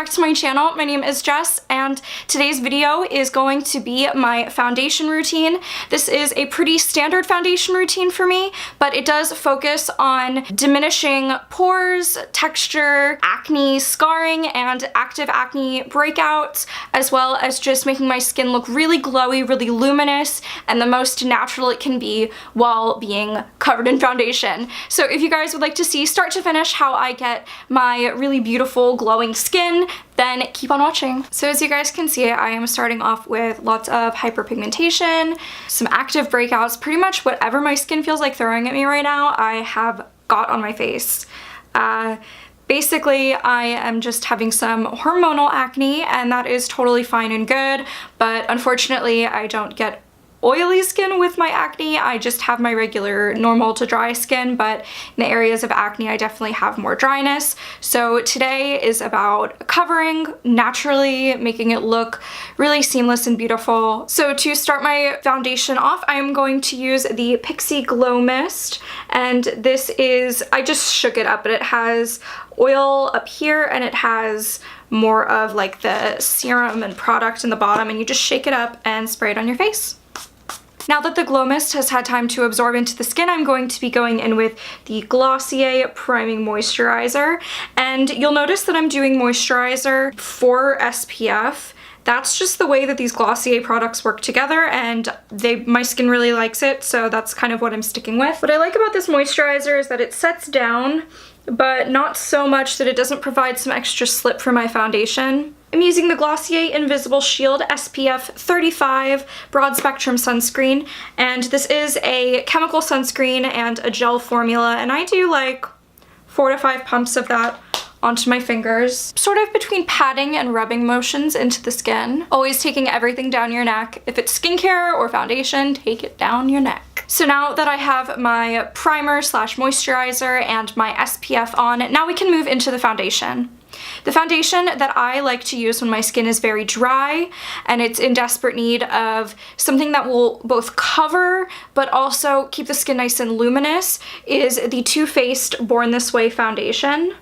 back to my channel. My name is Jess, and today's video is going to be my foundation routine. This is a pretty standard foundation routine for me, but it does focus on diminishing pores, texture, acne scarring, and active acne breakouts, as well as just making my skin look really glowy, really luminous, and the most natural it can be while being covered in foundation. So if you guys would like to see start to finish how I get my really beautiful glowing skin, then keep on watching. So as you guys can see, I am starting off with lots of hyperpigmentation, some active breakouts, pretty much whatever my skin feels like throwing at me right now, I have got on my face. Basically, I am just having some hormonal acne, and that is totally fine and good, but unfortunately I don't get oily skin with my acne. I just have my regular normal to dry skin, but in the areas of acne I definitely have more dryness. So today is about covering naturally, making it look really seamless and beautiful. So to start my foundation off, I am going to use the PIXI Glow Mist, and this is, I just shook it up, but it has oil up here and it has more of like the serum and product in the bottom, and you just shake it up and spray it on your face. Now that the Glow Mist has had time to absorb into the skin, I'm going to be going in with the Glossier Priming Moisturizer. And you'll notice that I'm doing moisturizer for SPF. That's just the way that these Glossier products work together, and my skin really likes it, so that's kind of what I'm sticking with. What I like about this moisturizer is that it sets down, but not so much that it doesn't provide some extra slip for my foundation. I'm using the Glossier Invisible Shield SPF 35 Broad Spectrum Sunscreen, and this is a chemical sunscreen and a gel formula, and I do like 4 to 5 pumps of that onto my fingers, sort of between patting and rubbing motions into the skin. Always taking everything down your neck. If it's skincare or foundation, take it down your neck. So now that I have my primer slash moisturizer and my SPF on, now we can move into the foundation. The foundation that I like to use when my skin is very dry and it's in desperate need of something that will both cover but also keep the skin nice and luminous is the Too Faced Born This Way foundation.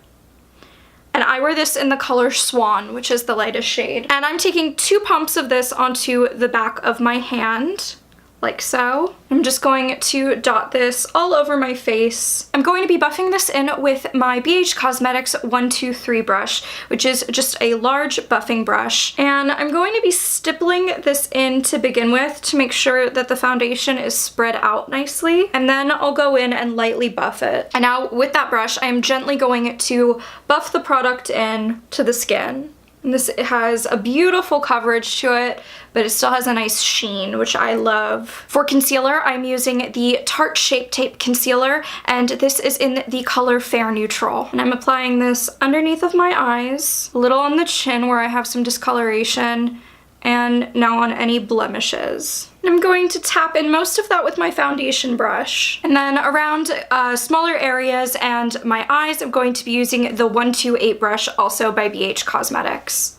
And I wear this in the color Swan, which is the lightest shade. And I'm taking 2 pumps of this onto the back of my hand, like so. I'm just going to dot this all over my face. I'm going to be buffing this in with my BH Cosmetics 123 brush, which is just a large buffing brush. And I'm going to be stippling this in to begin with to make sure that the foundation is spread out nicely. And then I'll go in and lightly buff it. And now with that brush, I am gently going to buff the product in to the skin. And this has a beautiful coverage to it, but it still has a nice sheen, which I love. For concealer, I'm using the Tarte Shape Tape Concealer, and this is in the color Fair Neutral. And I'm applying this underneath of my eyes, a little on the chin where I have some discoloration, and now on any blemishes. I'm going to tap in most of that with my foundation brush. And then around smaller areas and my eyes, I'm going to be using the 128 brush, also by BH Cosmetics.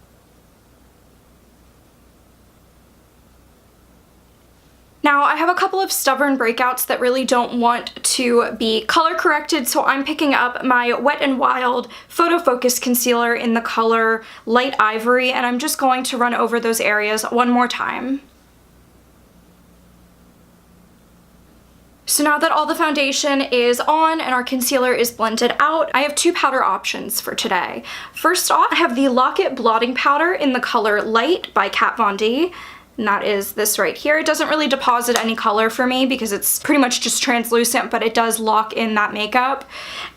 Now, I have a couple of stubborn breakouts that really don't want to be color corrected, so I'm picking up my Wet n Wild Photo Focus Concealer in the color Light Ivory, and I'm just going to run over those areas one more time. So now that all the foundation is on and our concealer is blended out, I have 2 powder options for today. First off, I have the Lock It Blotting Powder in the color Light by Kat Von D. And that is this right here. It doesn't really deposit any color for me because it's pretty much just translucent, but it does lock in that makeup.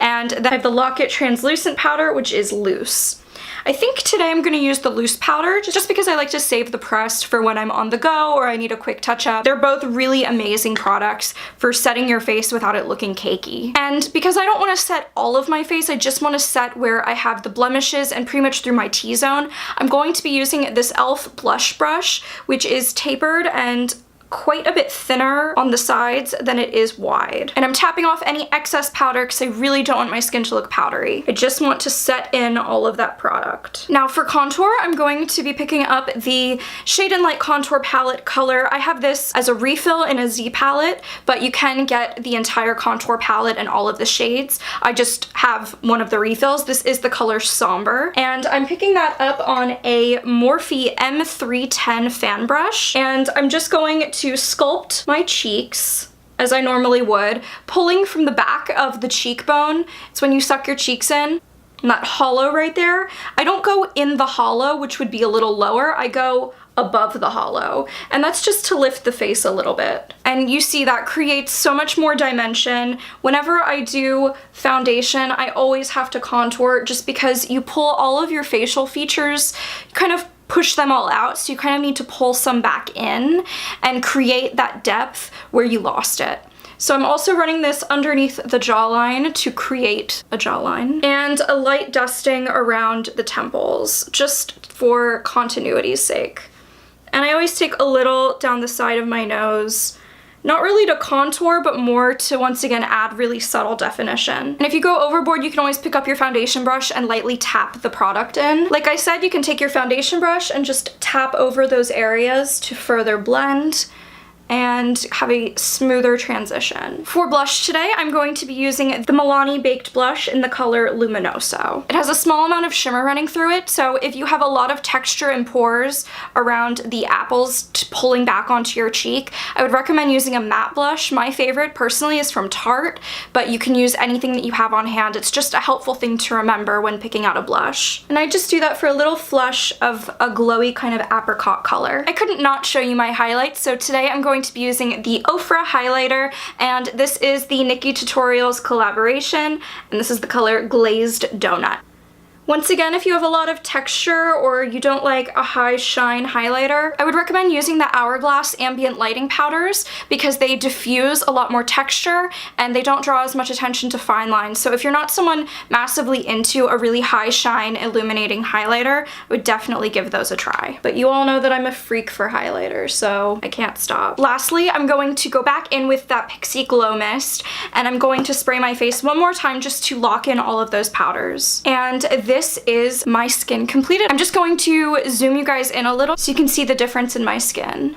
And then I have the Lock It Translucent Powder, which is loose. I think today I'm going to use the loose powder just because I like to save the pressed for when I'm on the go or I need a quick touch up. They're both really amazing products for setting your face without it looking cakey. And because I don't want to set all of my face, I just want to set where I have the blemishes and pretty much through my T-zone, I'm going to be using this e.l.f. blush brush, which is tapered and quite a bit thinner on the sides than it is wide. And I'm tapping off any excess powder because I really don't want my skin to look powdery. I just want to set in all of that product. Now for contour, I'm going to be picking up the Shade and Light Contour Palette color. I have this as a refill in a Z palette, but you can get the entire contour palette and all of the shades. I just have one of the refills. This is the color Sombre, and I'm picking that up on a Morphe M310 fan brush, and I'm just going to sculpt my cheeks as I normally would, pulling from the back of the cheekbone. It's when you suck your cheeks in, and that hollow right there. I don't go in the hollow, which would be a little lower. I go above the hollow, and that's just to lift the face a little bit. And you see that creates so much more dimension. Whenever I do foundation, I always have to contour just because you pull all of your facial features, kind of push them all out, so you kind of need to pull some back in and create that depth where you lost it. So I'm also running this underneath the jawline to create a jawline, and a light dusting around the temples, just for continuity's sake. And I always take a little down the side of my nose, not really to contour, but more to once again add really subtle definition. And if you go overboard, you can always pick up your foundation brush and lightly tap the product in. Like I said, you can take your foundation brush and just tap over those areas to further blend and have a smoother transition. For blush today, I'm going to be using the Milani Baked Blush in the color Luminoso. It has a small amount of shimmer running through it, so if you have a lot of texture and pores around the apples pulling back onto your cheek, I would recommend using a matte blush. My favorite personally is from Tarte, but you can use anything that you have on hand. It's just a helpful thing to remember when picking out a blush. And I just do that for a little flush of a glowy kind of apricot color. I couldn't not show you my highlights, so today I'm going to be using the OFRA highlighter, and this is the Nikki Tutorials collaboration, and this is the color Glazed Donut. Once again, if you have a lot of texture or you don't like a high shine highlighter, I would recommend using the Hourglass ambient lighting powders because they diffuse a lot more texture and they don't draw as much attention to fine lines. So if you're not someone massively into a really high shine illuminating highlighter, I would definitely give those a try. But you all know that I'm a freak for highlighters, so I can't stop. Lastly, I'm going to go back in with that PIXI Glow Mist, and I'm going to spray my face one more time just to lock in all of those powders. And this is my skin completed. I'm just going to zoom you guys in a little so you can see the difference in my skin.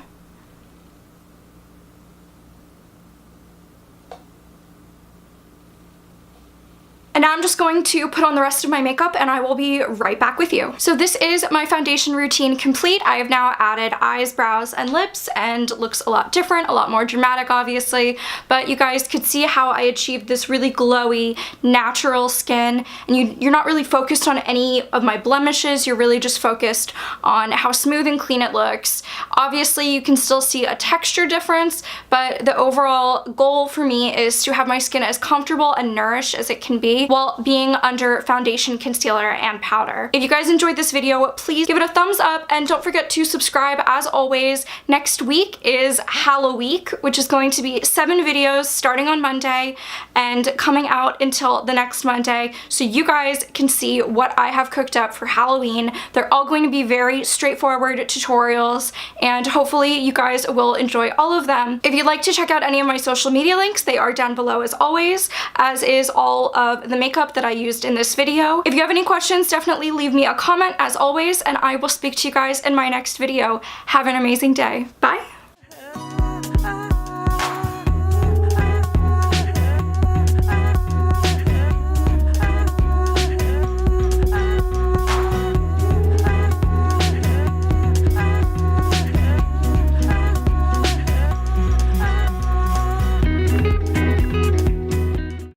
And now I'm just going to put on the rest of my makeup and I will be right back with you. So this is my foundation routine complete. I have now added eyes, brows, and lips, and looks a lot different, a lot more dramatic obviously, but you guys could see how I achieved this really glowy, natural skin, and you're not really focused on any of my blemishes, you're really just focused on how smooth and clean it looks. Obviously you can still see a texture difference, but the overall goal for me is to have my skin as comfortable and nourished as it can be while being under foundation, concealer, and powder. If you guys enjoyed this video, please give it a thumbs up and don't forget to subscribe. As always, next week is Halloween, which is going to be 7 videos starting on Monday and coming out until the next Monday, so you guys can see what I have cooked up for Halloween. They're all going to be very straightforward tutorials, and hopefully you guys will enjoy all of them. If you'd like to check out any of my social media links, they are down below as always, as is all of the makeup that I used in this video. If you have any questions, definitely leave me a comment as always, and I will speak to you guys in my next video. Have an amazing day. Bye!